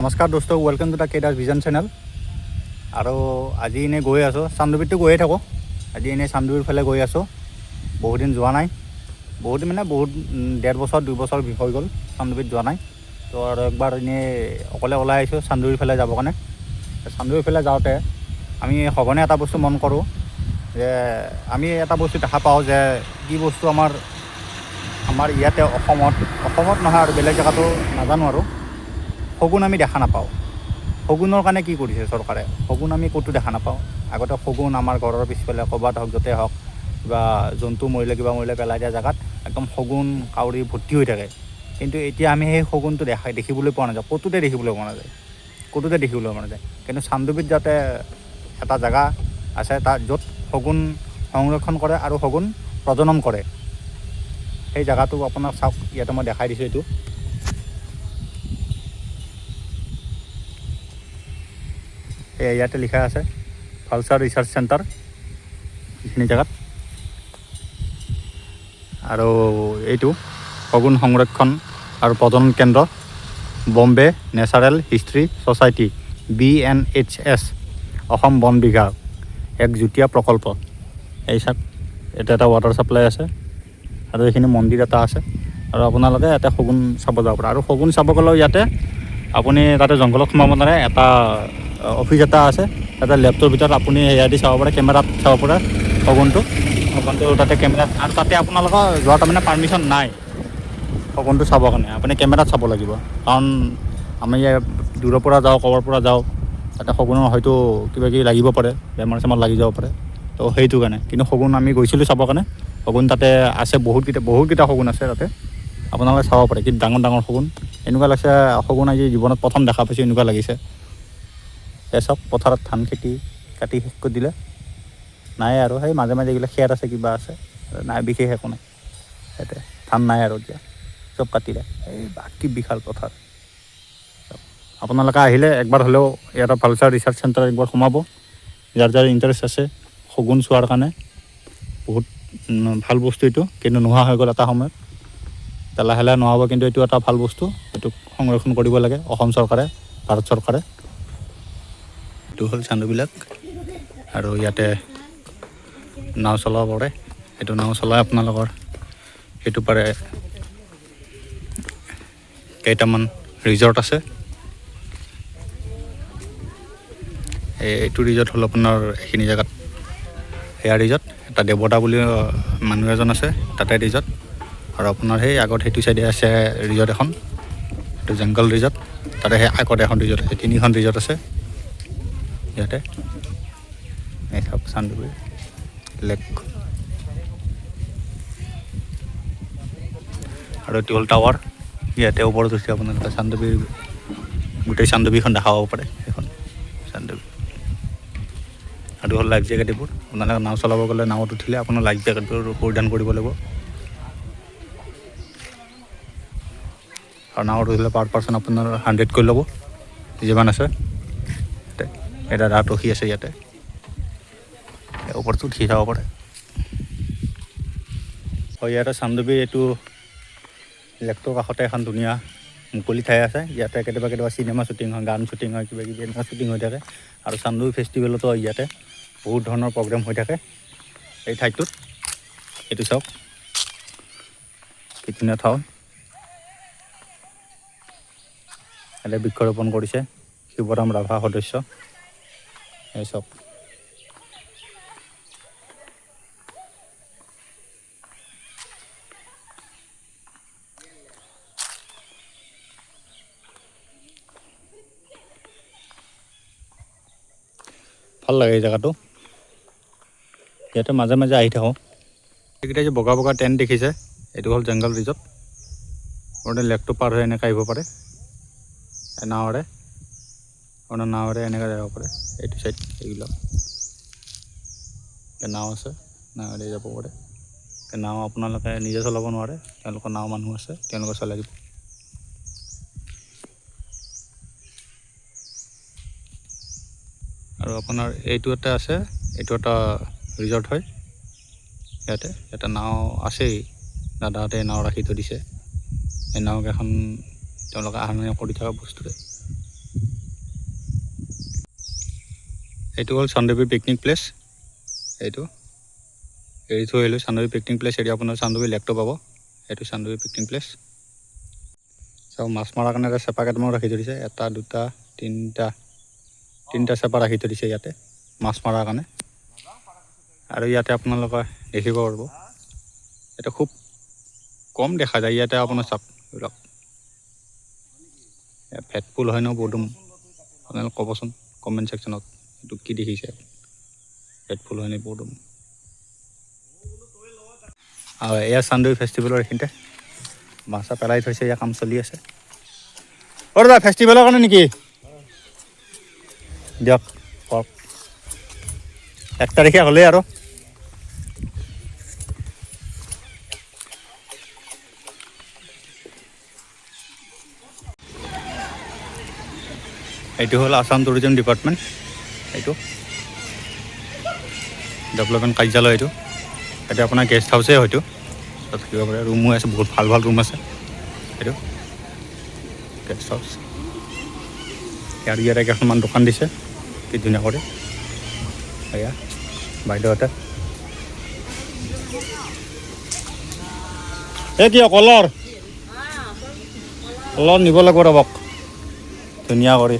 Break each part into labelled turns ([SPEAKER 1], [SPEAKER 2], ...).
[SPEAKER 1] নমস্কাৰ দোস্ত, welcome to the cadre vision channel. আৰু আজি এনেই গৈ আছোঁ, চান্দুবিতটো গৈয়ে থাকোঁ। আজি এনেই চান্দুবিৰ ফালে গৈ আছোঁ। বহুত দিন যোৱা নাই, বহুত 1.5 বছৰ 2 বছৰ হৈ গ'ল চান্দুবিত যোৱা নাই। তো আৰু একবাৰ এনেই অকলে ওলাই আহিছোঁ চান্দুবিৰ ফালে যাব কাৰণে। চান্দুবিৰ ফালে যাওঁতে আমি সঘনে এটা বস্তু মন কৰোঁ যে আমি এটা বস্তু দেখা পাওঁ যে কি বস্তু আমাৰ ইয়াতে অসমত নহয় আৰু বেলেগ জেগাতো নাজানো আৰু শগুন আমি দেখা নাপাওঁ। শগুনৰ কাৰণে কি কৰিছে চৰকাৰে? শগুন আমি ক'তো দেখা নাপাওঁ। আগতে শগুন আমাৰ ঘৰৰ পিছফালে ক'ৰবাত হওক, য'তে হওক, কিবা জন্তু মৰিলে কিবা মৰিলে পেলাই দিয়া জেগাত একদম শগুন কাউৰী ভৰ্তি হৈ থাকে। কিন্তু এতিয়া আমি সেই শগুনটো দেখিবলৈ পোৱা নাযায়, ক'তোতে দেখিবলৈ পোৱা নাযায়। কিন্তু চান্দুবিত যাতে এটা জেগা আছে তাত য'ত শগুন সংৰক্ষণ কৰে আৰু শগুন প্ৰজনন কৰে। সেই জেগাটো আপোনাক চাওক, ইয়াতে মই দেখাই দিছোঁ। এইটো ইয়াতে লিখা আছে ভালচাৰ ৰিচাৰ্চ চেণ্টাৰ, এইখিনি জেগাত। আৰু এইটো শগুন সংৰক্ষণ আৰু প্ৰজনন কেন্দ্ৰ, Bombay natural history society BNHS, Assam বন বিভাগ, এক যুটীয়া প্ৰকল্প। এই চাওক, এটা ৱাটাৰ ছাপ্লাই আছে আৰু এইখিনি মন্দিৰ এটা আছে। আৰু আপোনালোকে ইয়াতে শগুন চাব যাব পাৰে। আৰু শগুন চাব গ'লেও ইয়াতে আপুনি তাতে জংঘলত সোমাব নোৱাৰে। এটা অফিচ এটা আছে, তাতে লেপটপৰ ভিতৰত আপুনি সেয়া দি চাব পাৰে, কেমেৰাত চাব পাৰে শগুনটো তাতে কেমেৰাত। আৰু তাতে আপোনালোকৰ যোৱাৰ তাৰমানে পাৰ্মিশ্যন নাই শগুনটো চাবৰ কাৰণে, আপুনি কেমেৰাত চাব লাগিব। কাৰণ আমি দূৰৰ পৰা যাওঁ, ক'ৰবাৰ পৰা যাওঁ, তাতে শগুনৰ হয়তো কিবা কিবি লাগিব পাৰে, বেমাৰ চেমাৰ লাগি যাব পাৰে। তো সেইটো কাৰণে। কিন্তু শগুন আমি গৈছিলোঁ চাবৰ কাৰণে। শগুন তাতে আছে, বহুতকেইটা শগুন আছে তাতে, আপোনালোকে চাব পাৰে। কি ডাঙৰ ডাঙৰ শগুন, এনেকুৱা লাগিছে শগুন আজি জীৱনত প্ৰথম দেখা পাইছোঁ, এনেকুৱা লাগিছে। এই চব পথাৰত ধান খেতি কাটি শেষ কৰি দিলে, নাই আৰু সেই মাজে মাজে এইবিলাক খেৰ আছে, কিবা আছে, নাই, বিশেষ একো নাই। ইয়াতে ধান নাই আৰু এতিয়া চব কাটিলে। এই বাকী বিশাল পথাৰ। আপোনালোকে আহিলে একবাৰ হ'লেও ইয়াতে ভালচাৰ ৰিচাৰ্চ চেণ্টাৰ একবাৰ সোমাব। যাৰ যাৰ ইণ্টাৰেষ্ট আছে শগুন চোৱাৰ কাৰণে, বহুত ভাল বস্তু এইটো। কিন্তু নোহোৱা হৈ গ'ল এটা সময়ত, এতিয়া লাহে লাহে নহ'ব। কিন্তু এইটো এটা ভাল বস্তু, এইটোক সংৰক্ষণ কৰিব লাগে অসম চৰকাৰে, ভাৰত চৰকাৰে। এইটো হ'ল চান্দুবিলাক। আৰু ইয়াতে নাও চলাব পাৰে। এইটো নাও চলাই আপোনালোকৰ সেইটো পাৰে। কেইটামান ৰিজৰ্ট আছে। এইটো ৰিজৰ্ট হ'ল আপোনাৰ এইখিনি জেগাত সেয়া ৰিজৰ্ট। এটা দেৱতা বুলি মানুহ এজন আছে, তাতে ৰিজৰ্ট। আৰু আপোনাৰ সেই আগত সেইটো চাইডে আছে ৰিজৰ্ট এখন, এইটো জংগল ৰিজৰ্ট। তাতে সেই আগত এখন ৰিজৰ্ট আছে, 3খন ৰিজৰ্ট আছে ইয়াতে। এই চাওক চান্দুবি লেক। আৰু এইটো হ'ল টাৱাৰ। ইয়াতে ওপৰত উঠি আপোনালোকে চান্দুবিৰ গোটেই চান্দুবিখন দেখাব পাৰে। সেইখন চান্দুবি। আৰু হ'ল লাইফ জেকেট। এইবোৰ আপোনালোকে নাও চলাব গ'লে, নাৱত উঠিলে আপোনাৰ লাইফ জেকেটবোৰ পৰিধান কৰিব লাগিব। আৰু নাৱত উঠিলে পাৰ পাৰ্চন আপোনাৰ 100 কৰি ল'ব, যিমান আছে। এটা ৰাত ৰখি আছে ইয়াতে, ওপৰতো উঠি যাব পাৰে। হয়, ইয়াতে চান্দুবি এইটো লেকটোৰ কাষতে এখন ধুনীয়া মুকলি ঠাই আছে। ইয়াতে কেতিয়াবা চিনেমা শ্বুটিং হয়, গান শ্বুটিং হয়, কিবা কিবি এনেকুৱা শ্বুটিং হৈ থাকে। আৰু চান্দুবি ফেষ্টিভেলতো ইয়াতে বহুত ধৰণৰ প্ৰগ্ৰেম হৈ থাকে এই ঠাইটোত। এইটো চাওক কি ধুনীয়া ঠাই। ইয়াতে বৃক্ষৰোপণ কৰিছে শিৱৰাম ৰাভা সদস্য। এই চাওক, ভাল লাগে এই জেগাটো। ইয়াতে মাজে মাজে আহি থাকোঁ। এইকেইটা যে বগা বগা টেণ্ট দেখিছে, এইটো হ'ল জংগল ৰিজৰ্ট। আপোনাৰ লেকটো পাৰ হৈ এনেকৈ আহিব পাৰে নাৱেৰে। আপোনাৰ নাৱেৰে এনেকৈ যাব পাৰে এইটো চাইড। এইবিলাক নাও আছে, নাৱেৰে যাব পাৰে। নাও আপোনালোকে নিজে চলাব নোৱাৰে, তেওঁলোকৰ নাও মানুহ আছে, তেওঁলোকে চলাই দিব। আৰু আপোনাৰ এইটো এটা আছে, এইটো এটা ৰিজৰ্ট হয়। ইয়াতে এটা নাও আছেই, দাদাহঁতে নাও ৰাখি থৈ দিছে। এই নাওকেইখন তেওঁলোকে অহা নিয়া কৰি থকা বস্তুৰে। এইটো হ'ল চান্দৱী পিকনিক প্লেচ। এইটো এৰি থৈ আহিলোঁ চান্দৱী পিকনিক প্লেচ। এৰি আপোনাৰ চান্দৱী লেকটো পাব। এইটো চান্দৱী পিকনিক প্লেচ। চাওক মাছ মৰাৰ কাৰণে এটা চেপা কেইটামান ৰাখি থৈ দিছে। এটা দুটা তিনিটা চেপা ৰাখি থৈ দিছে ইয়াতে মাছ মৰাৰ কাৰণে। আৰু ইয়াতে আপোনালোকে দেখিব পাৰিব এটা খুব কম দেখা যায় ইয়াতে আপোনাৰ চাওক এইবিলাক ফেটফুল হয় ন বৰ্ডুম। আপোনালোকে ক'বচোন কমেণ্ট ছেকশ্যনত এইটো কি দেখিছে ফেটফুল হয় নে বৰ্ডুম। আৰু এয়া চান্দৱী ফেষ্টিভেলৰ এইখিনিতে মাছ পেলাই থৈছে। এয়া কাম চলি আছে। দাদা ফেষ্টিভেলৰ কাৰণে নেকি দিয়ক কওক 1 তাৰিখে হ'লেই আৰু এইটো হ'ল আসাম টুৰিজম ডিপাৰ্টমেণ্ট। এইটো ডেভেলপমেণ্ট কাৰ্যালয়। এইটো এতিয়া আপোনাৰ গেষ্ট হাউচেই হয়তো তাত থাকিব পাৰে। ৰুমো আছে বহুত ভাল ভাল ৰুম আছে। এইটো গেষ্ট হাউচ। ইয়াতে কেইখনমান দোকান দিছে কি ধুনীয়া কৰি। এয়া বাইদেউহঁতে এই কিয় কলৰ নিব লাগিব ৰ'বক ধুনীয়া কৰি।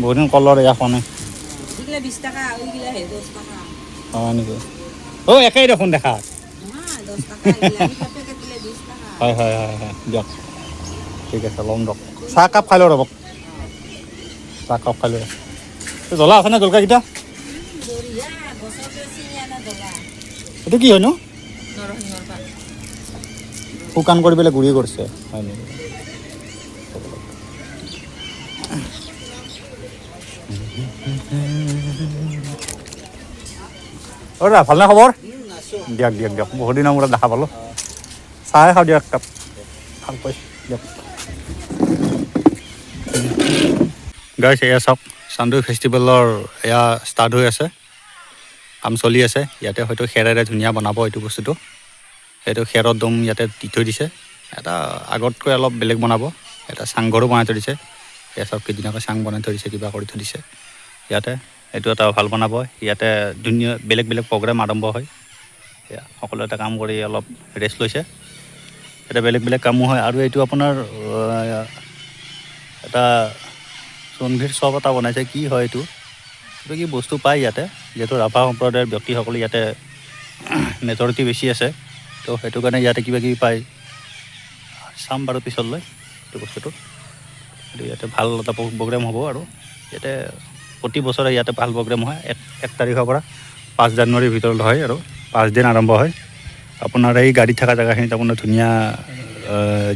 [SPEAKER 1] বহুত দিন কলৰ এয়া খোৱা নাই।
[SPEAKER 2] 20 টাকা, ওইগুলা 10 টাকা।
[SPEAKER 1] হয় নেকি? একেই দেখোন দেখা।
[SPEAKER 2] 10 টাকা এগুলা, পেকেট দিলে 20 টাকা।
[SPEAKER 1] হয় দিয়ক ঠিক আছে ল'ম দিয়ক। চাহ কাপ খাই লওঁ ৰ'বক। চাহ কাপ খাই লৈ জ্বলা আছেনে জলকীয়াকেইটা?
[SPEAKER 2] বঢ়িয়া, গছতে ছিঙি আনা জ্বলা।
[SPEAKER 1] এইটো কি হয়নো?
[SPEAKER 2] নৰসিংহৰ পাত।
[SPEAKER 1] শুকান কৰি পেলাই গুড়ি কৰিছে হয় নেকি? দাদা ভালনে খবৰ? দিয়ক বহুত দিনৰ মূৰত দেখা পালোঁ। চাহে খাওঁ দিয়ক এক কাপ। ভাল পাইছোঁ দিয়ক। গাইছ এয়া চাওক চান্দৱী ফেষ্টিভেলৰ এয়া ষ্টাৰ্ট হৈ আছে। কাম চলি আছে। ইয়াতে হয়তো খেৰেৰে ধুনীয়া বনাব এইটো বস্তুটো। সেইটো খেৰৰ দম ইয়াতে দি থৈ দিছে। এটা আগতকৈ অলপ বেলেগ বনাব। এটা চাংঘৰো বনাই থৈ দিছে। এয়া চাওক কি ধুনীয়াকৈ চাং বনাই থৈ দিছে কিবা কৰি থৈ দিছে ইয়াতে। এইটো এটা ভাল বনাব। ইয়াতে ধুনীয়া বেলেগ প্ৰগ্ৰেম আৰম্ভ হয়। এয়া সকলো এটা কাম কৰি অলপ ৰেষ্ট লৈছে। এটা বেলেগ কামো হয়। আৰু এইটো আপোনাৰ এটা চনভীৰ চব এটা বনাইছে। কি হয় এইটো কি বস্তু পায় ইয়াতে। যিহেতু ৰাভা সম্প্ৰদায়ৰ ব্যক্তিসকল ইয়াতে মেজৰিটি বেছি আছে তো সেইটো কাৰণে ইয়াতে কিবাকিবি পায়। চাম বাৰু পিছলৈ এইটো বস্তুটো। কিন্তু ইয়াতে ভাল এটা প্ৰগ্ৰেম হ'ব। আৰু ইয়াতে প্ৰতি বছৰে ইয়াতে ভাল প্ৰগ্ৰেম হয়। 1 তাৰিখৰ পৰা 5 জানুৱাৰীৰ ভিতৰত হয় আৰু 5 দিন আৰম্ভ হয়। আপোনাৰ এই গাড়ী থকা জেগাখিনিত আপোনাৰ ধুনীয়া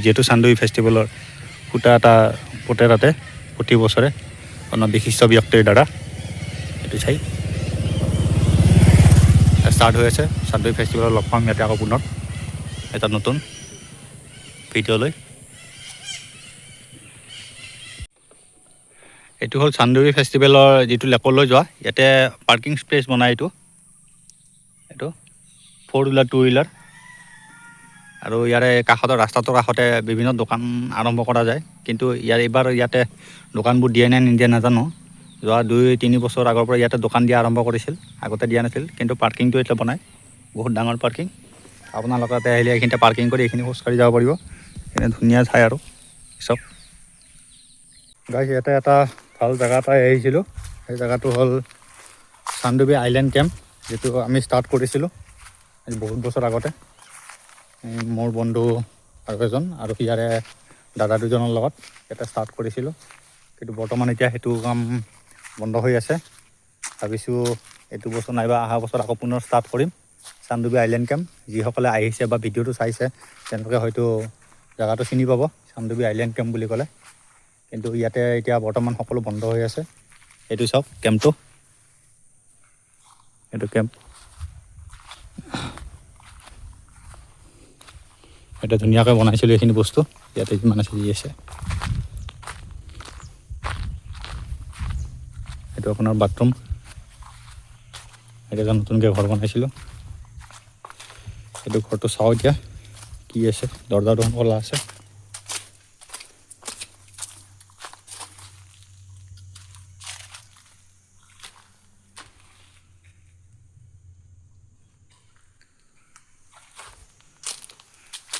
[SPEAKER 1] যিহেতু চান্দৱী ফেষ্টিভেলৰ সূতা এটা পোতে তাতে প্ৰতি বছৰে আপোনাৰ বিশিষ্ট ব্যক্তিৰ দ্বাৰা। এইটো চাই ষ্টাৰ্ট হৈ আছে চান্দৱী ফেষ্টিভেলত। লগ পাম ইয়াতে আকৌ পুনৰ এটা নতুন ভিডিঅ' লৈ। এইটো হ'ল চান্দৱী ফেষ্টিভেলৰ যিটো লেকলৈ যোৱা। ইয়াতে পাৰ্কিং স্পেচ বনায়। এইটো 4 হুইলাৰ 2 হুইলাৰ। আৰু ইয়াৰে কাষতে ৰাস্তাটোৰ কাষতে বিভিন্ন দোকান আৰম্ভ কৰা যায়। কিন্তু এইবাৰ ইয়াতে দোকানবোৰ দিয়ে নে নিদিয়ে নাজানো। যোৱা 2-3 বছৰ আগৰ পৰা ইয়াতে দোকান দিয়া আৰম্ভ কৰিছিল। আগতে দিয়া নাছিল। কিন্তু পাৰ্কিংটো এতিয়া বনায় বহুত ডাঙৰ পাৰ্কিং। আপোনালোকে ইয়াতে আহিলে এইখিনিতে পাৰ্কিং কৰি এইখিনি খোজকাঢ়ি যাব পাৰিব। এইখিনি ধুনীয়া ঠাই আৰু চব গাইছ। ইয়াতে এটা ভাল জেগা এটাই আহিছিলোঁ। সেই জেগাটো হ'ল চান্দৱী আইলেণ্ড কেম্প, যিটো আমি ষ্টাৰ্ট কৰিছিলোঁ বহুত বছৰ আগতে। মোৰ বন্ধু আৰু এজন আৰু ইয়াৰে দাদা দুজনৰ লগত ইয়াতে ষ্টাৰ্ট কৰিছিলোঁ। কিন্তু বৰ্তমান এতিয়া সেইটো কাম বন্ধ হৈ আছে। ভাবিছোঁ এইটো বছৰ নাইবা অহা বছৰ আকৌ পুনৰ ষ্টাৰ্ট কৰিম চান্দৱী আইলেণ্ড কেম্প। যিসকলে আহিছে বা ভিডিঅ'টো চাইছে তেওঁলোকে হয়তো জেগাটো চিনি পাব চান্দৱী আইলেণ্ড কেম্প বুলি ক'লে। কিন্তু ইয়াতে এতিয়া বৰ্তমান সকলো বন্ধ হৈ আছে। এইটো চাওক কেম্পটো। এইটো কেম্প এটা ধুনীয়াকৈ বনাইছিলোঁ এইখিনি বস্তু। ইয়াতে যিমান আছে যি আছে। এইটো আপোনাৰ বাথৰুম। এটা নতুনকৈ ঘৰ বনাইছিলোঁ। এইটো ঘৰটো চাওঁ এতিয়া কি আছে। দৰ্জাটো খোলা আছে।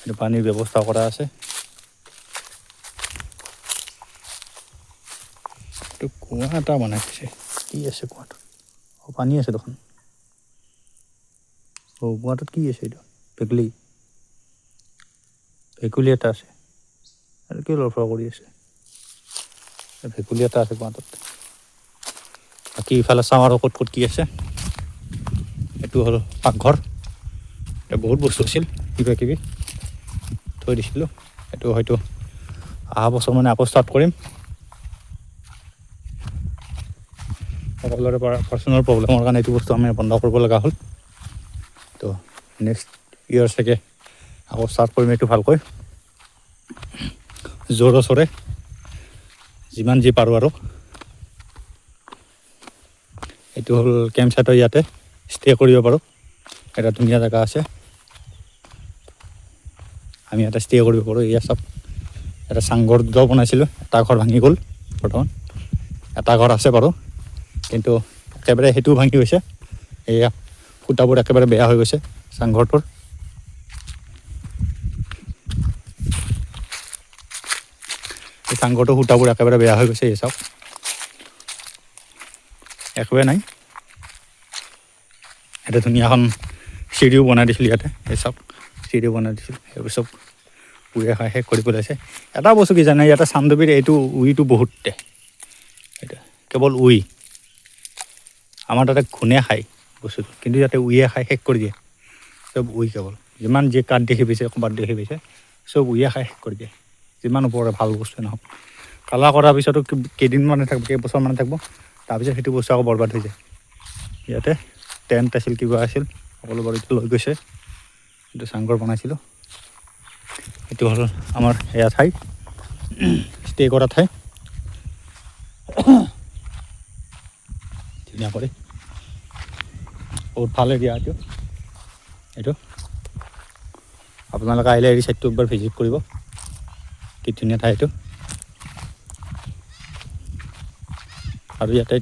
[SPEAKER 1] এইটো পানীৰ ব্যৱস্থা কৰা আছে। এইটো কুঁৱা এটা বনাই দিছে। কি আছে কুঁৱাটোত? পানী আছে দেখোন। কুঁৱাটোত কি আছে? এইটো ভেকুলী এটা আছে। আৰু কি লৰফৰ কৰি আছে? ভেকুলী এটা আছে কুঁৱাটোত। বাকী ইফালে চাওঁ আৰু ক'ত কি আছে। এইটো হ'ল পাকঘৰ। এতিয়া বহুত বস্তু আছিল, কিবা কিবি থৈ দিছিলোঁ। এইটো হয়তো অহা বছৰ মানে আকৌ ষ্টাৰ্ট কৰিম। সকলোৰে পাৰ্চনেল প্ৰব্লেমৰ কাৰণে এইটো বস্তু আমি বন্ধ কৰিব লগা হ'ল। তো নেক্সট ইয়েৰ চাগে আকৌ ষ্টাৰ্ট কৰিম এইটো ভালকৈ, জোৰে চোৰে যিমান যি পাৰোঁ আৰু। এইটো হ'ল কেম্প চাইটৰ, ইয়াতে ষ্টে কৰিব পাৰোঁ। এটা ধুনীয়া জেগা আছে, আমি ইয়াতে ষ্টে কৰিব পাৰোঁ। এয়া চব এটা চাংঘৰ দুটাও বনাইছিলোঁ, এটা ঘৰ ভাঙি গ'ল। বৰ্তমান এটা ঘৰ আছে বাৰু, কিন্তু একেবাৰে সেইটোও ভাঙি গৈছে। এয়া খুটাবোৰ একেবাৰে বেয়া হৈ গৈছে চাংঘৰটোৰ। এই চাংঘৰটোৰ খুটাবোৰ একেবাৰে বেয়া হৈ গৈছে। এই চাওক, একোৱে নাই। এটা ধুনীয়া এখন চিৰিও বনাই দিছিলোঁ ইয়াতে। এই চাওক, চিৰিও বনাই দিছিলোঁ। সেইবোৰ চব উয়ে খাই শেষ কৰি পেলাইছে। এটা বস্তু কি জানে, ইয়াতে চান্দুবিৰ এইটো উইটো বহুত দে, এইটো কেৱল উই। আমাৰ তাতে ঘোনে খায় বস্তুটো, কিন্তু ইয়াতে উয়ে খাই শেষ কৰি দিয়ে। চব উই কেৱল, যিমান যি কাঠ দেখি পাইছে, ক'ৰবাত দেখি পাইছে, চব উয়ে খাই শেষ কৰি দিয়ে। যিমান ওপৰৰে ভাল বস্তু নহওক, কালাৰ কৰাৰ পিছতো কেইদিনমানে থাকিব, কেইবছৰমানে থাকিব, তাৰপিছত সেইটো বস্তু আকৌ বৰবাদ হৈ যায়। ইয়াতে টেণ্ট আছিল, কিবা আছিল, সকলো বাৰু লৈ গৈছে। এইটো চাংঘৰ বনাইছিলোঁ। এইটো হ'ল আমাৰ এয়া ঠাই, ষ্টে কৰা ঠাই। ধুনীয়া কৰি বহুত ভাল এৰিয়া এইটো। আপোনালোকে আহিলে এই চাইডটো একবাৰ ভিজিট কৰিব, কি ধুনীয়া ঠাই এইটো। আৰু ইয়াতে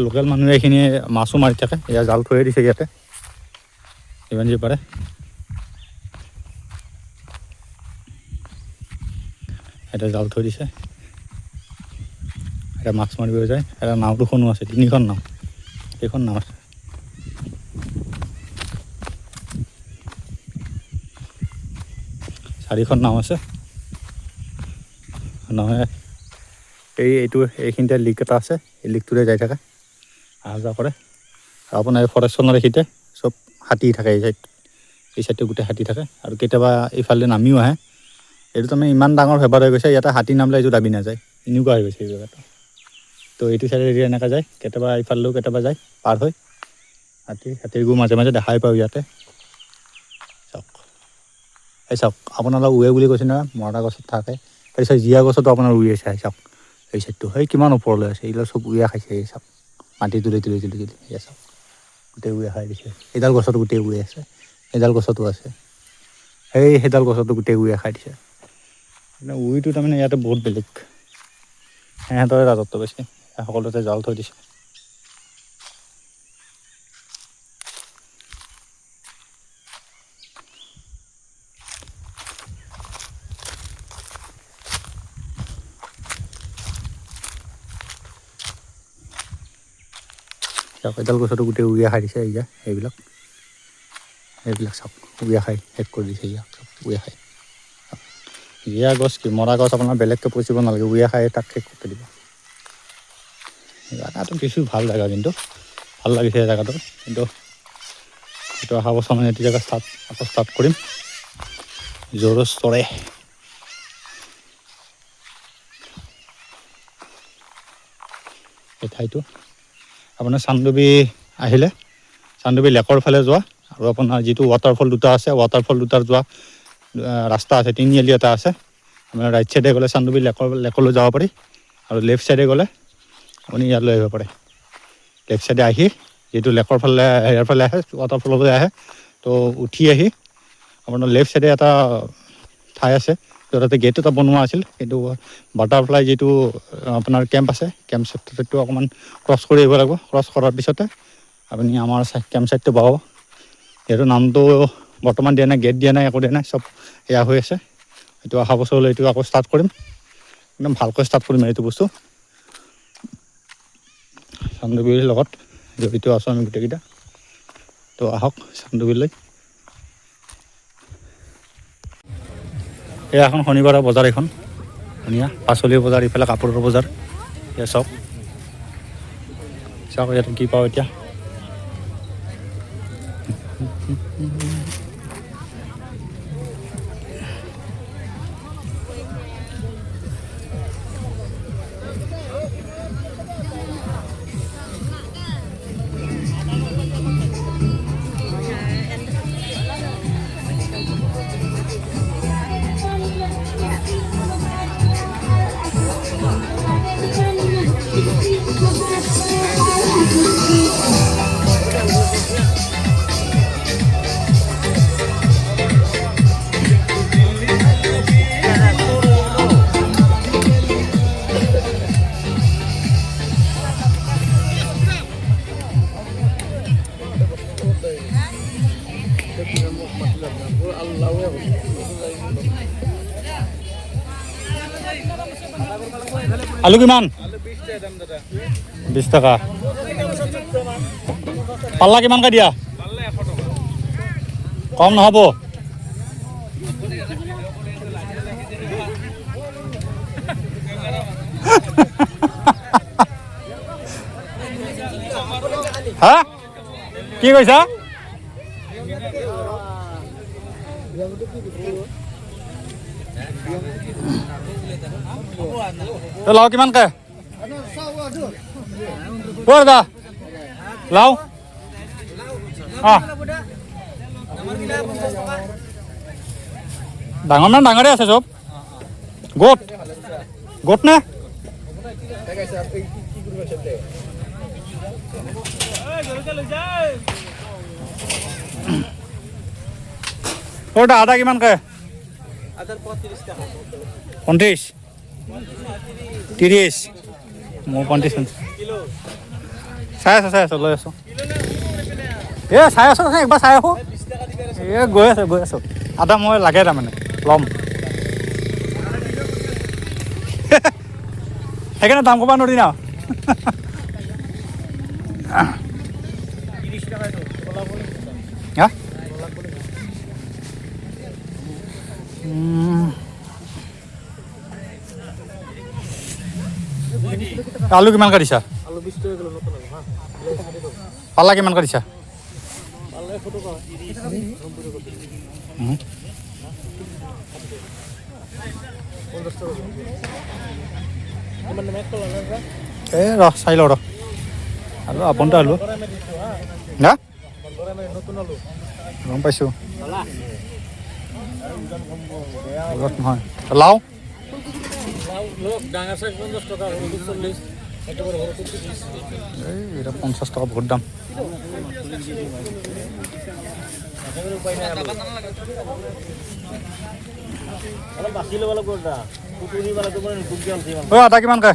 [SPEAKER 1] লোকেল মানুহে এইখিনি মাছো মাৰি থাকে। এয়া জাল থৈয়ে দিছে ইয়াতে, যিমান যি পাৰে। এটা জাল থৈ দিছে, এটা মাছ মাৰিব যায়। এটা নাও দুখনো আছে, 3খন নাও, সেইখন নাও আছে। চাৰিখন নাও আছে। নহয়, এইখিনিতে লিক এটা আছে, এই লিকটোৰে যাই থাকে, অহা যোৱা কৰে। আৰু আপোনাৰ এই ফৰেষ্টখনৰ এইখিনিতে চব হাতী থাকে। এই চাইডটো গোটেই হাতী থাকে। আৰু কেতিয়াবা এইফালে নামিও আহে। এইটো তাৰমানে ইমান ডাঙৰ বেপাৰ হৈ গৈছে, ইয়াতে হাতী নামিলে এইটো দাবি নাযায়, এনেকুৱা হৈ গৈছে এই জেগাটো। তো এইটো চাইডে এৰিয়া এনেকুৱা যায়, কেতিয়াবা ইফালেও কেতিয়াবা যায় পাৰ হৈ। হাতীবোৰ মাজে মাজে দেখাই পাওঁ ইয়াতে। চাওক, এই চাওক, আপোনালোক উৱে বুলি কৈছে নহয়, মৰা গছত থাকে। তাৰপিছত জীয়া গছতো আপোনাৰ উই আছে, চাওক এই চাইডটো, সেই কিমান ওপৰলৈ আছে। এইবিলাক চব উয়ে খাইছে। এই চাওক, মাটি তুলি তুলি তুলি তুলি, এই চাওক, গোটেই উয়ে খাই দিছে। এইডাল গছতো গোটেই উয়ে আছে, সেইডাল গছতো আছে, সেইডাল গছতো গোটেই উয়ে খাই দিছে। উইটো তাৰমানে ইয়াতে বহুত বেলেগ, সিহঁতৰে ৰাজত্ব বেছি। সকলোতে জাল থৈ দিছে। চাওক, এডাল গছতো গোটেই উয়ে খাই দিছে। এইবিলাক চাওক, উয়ে খাই শেষ কৰি দিছে। চব উয়ে খাই। জীয়া গছ কি মৰা গছ আপোনাৰ বেলেগকৈ পচিব নালাগে, উয়ে খাই তাক শেষ কৰি দিব। জেগাটো কিছু ভাল জেগা, কিন্তু ভাল লাগিছে জেগাটো। কিন্তু এইটো অহা বছৰ মানে এইটো জেগা আকৌ ষ্টাৰ্ট কৰিম, জোৰে চৰে। এই ঠাইটো আপোনাৰ চান্দুবি আহিলে, চান্দুবি লেকৰ ফালে যোৱা, আৰু আপোনাৰ যিটো ৱাটাৰফল দুটা আছে, ৱাটাৰফল দুটাৰ যোৱা ৰাস্তা আছে, তিনিআলি এটা আছে। আপোনাৰ ৰাইট চাইডে গ'লে চান্দুবি লেকলৈ যাব পাৰি, আৰু লেফ্ট চাইডে গ'লে আপুনি ইয়ালৈ আহিব পাৰে। লেফ্ট চাইডে আহি যিটো লেকৰ ফালে ইয়াৰ ফালে আহে, ৱাটাৰফললৈ আহে, তো উঠি আহি আপোনাৰ লেফ্ট চাইডে এটা ঠাই আছে, তাতে গেট এটা বনোৱা আছিল। কিন্তু বাটাৰফ্লাই যিটো আপোনাৰ কেম্প আছে, কেম্প চাইটটো অকণমান ক্ৰছ কৰি আহিব লাগিব। ক্ৰছ কৰাৰ পিছতে আপুনি আমাৰ কেম্প চাইটটো পাব। সেইটো নামটো বৰ্তমান দিয়া নাই, গেট দিয়া নাই, একো দিয়া নাই, চব এয়া হৈ আছে। এইটো অহা বছৰলৈ এইটো আকৌ ষ্টাৰ্ট কৰিম, একদম ভালকৈ ষ্টাৰ্ট কৰিম এইটো বস্তু। চান্দগুৰিৰ লগত জড়িত আছোঁ আমি গোটেইকেইটা। তো আহক চান্দগুৰিলৈ। এয়া এখন শনিবাৰৰ বজাৰ, এইখন ধুনীয়া পাচলিৰ বজাৰ, ইফালে কাপোৰৰ বজাৰ। এয়া চাওক ইয়াত কি পাওঁ এতিয়া। আলু কিমান? 20 টাকা। পাল্লা কিমানকৈ দিয়া? কম নহ'ব? হা কি কৈছা? লাও কিমানকৈ? দাদা লাও ডাঙৰ মান ডাঙৰে আছে চব। গোট গোট নে? আদা কিমানকৈ? 35 30 মোৰ 35 চাই আছোঁ লৈ আছোঁ। চাই আছোঁ একবাৰ চাই আহোঁ। গৈ আছোঁ আদা মই লাগে তাৰমানে ল'ম। সেইকাৰণে দাম ক'ব নোৱাৰি ন। আলু কিমানকৈ দিছা? পাল্লা কিমানকৈ দিছা? চাই লওঁ আলু আপোনটো আলু না গম পাইছোঁ। নহয় লাও এটা 50 টাকা বহুত দাম। আদা কিমানকৈ?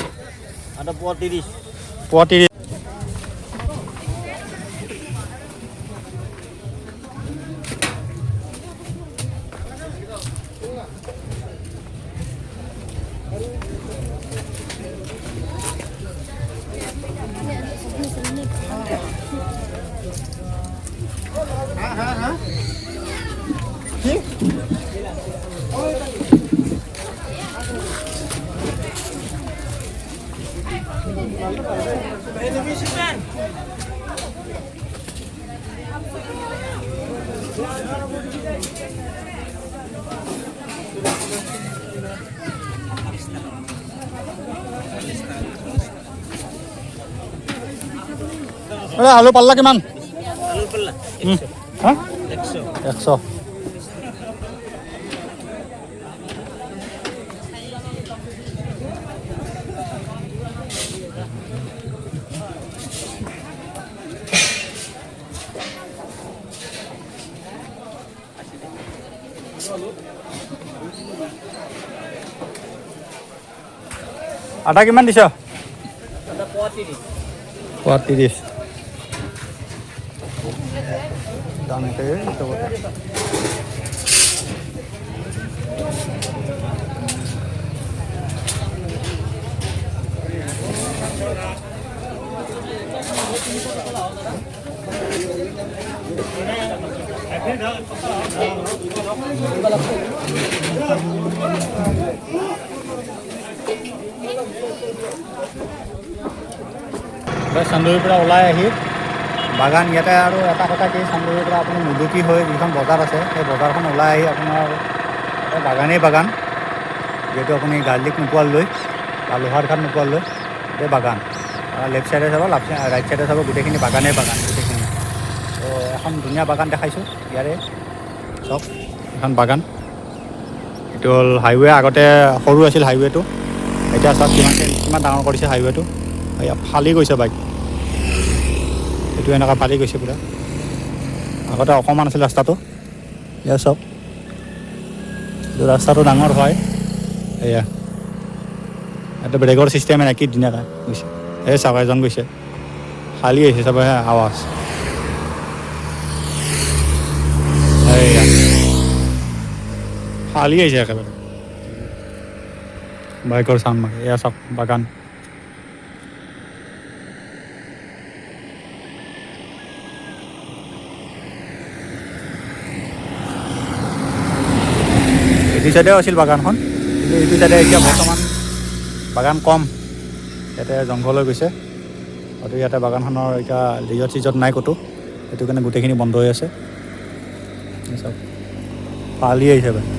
[SPEAKER 1] 35। আলু পাল্লা কিমান? 100। আদা কিমান দিছ? 35। তেনেকৈ চবতে চান্দুৰীৰ পৰা ওলাই আহি বাগান ইয়াতে আৰু এটা কথা কি চান্দুৰীৰ পৰা আপুনি মুদুকি হৈ যিখন বজাৰ আছে সেই বজাৰখন ওলাই আহি আপোনাৰ বাগানেই বাগান যিহেতু আপুনি গাৰ্লিক নোপোৱালৈ বা লোহাৰ ঘাট নোপোৱালৈ এই বাগান লেফ্ট চাইডে চাব ৰাইট চাইডে চাব গোটেইখিনি বাগানেই বাগান গোটেইখিনি তো এখন ধুনীয়া বাগান দেখাইছোঁ ইয়াৰে চব এখন বাগান এইটো হ'ল হাইৱে আগতে সৰু আছিল হাইৱেটো এতিয়া চাওক কিমান ডাঙৰ কৰিছে হাইৱেটো এয়া ফালি গৈছে বাইক এইটো এনেকুৱা ফালি গৈছে পূৰা আগতে অকণমান আছিল ৰাস্তাটো এয়া চব এইটো ৰাস্তাটো ডাঙৰ হয় এয়া এইটো ব্ৰেকৰ ছিষ্টেমে নাই কি ধুনীয়াকৈ গৈছে এই চাব এজন গৈছে খালী আহিছে চাব হে আৱাজ এয়া খালী আহিছে একেবাৰে বাইকৰ চাউণ্ড মাৰে এয়া চাওক বাগান এইটো চাইডেও আছিল বাগানখন কিন্তু এইটো চাইডে এতিয়া বৰ্তমান বাগান কম ইয়াতে জংঘল হৈ গৈছে আৰু ইয়াতে বাগানখনৰ এতিয়া লিজত চিজত নাই ক'তো সেইটো কাৰণে গোটেইখিনি বন্ধ হৈ আছে চব পালি আহিছে